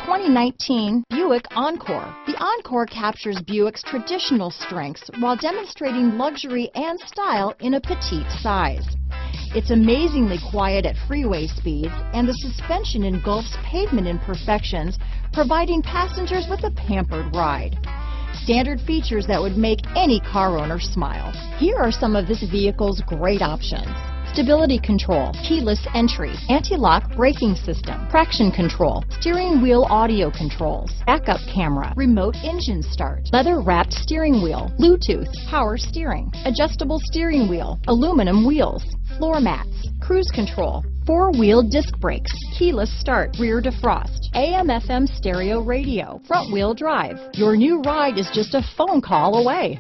2019 Buick Encore. The Encore captures Buick's traditional strengths while demonstrating luxury and style in a petite size. It's amazingly quiet at freeway speeds, and the suspension engulfs pavement imperfections, providing passengers with a pampered ride. Standard features that would make any car owner smile. Here are some of this vehicle's great options: stability control, keyless entry, anti-lock braking system, traction control, steering wheel audio controls, backup camera, remote engine start, leather-wrapped steering wheel, Bluetooth, power steering, adjustable steering wheel, aluminum wheels, floor mats, cruise control, four-wheel disc brakes, keyless start, rear defrost, AM/FM stereo radio, front-wheel drive. Your new ride is just a phone call away.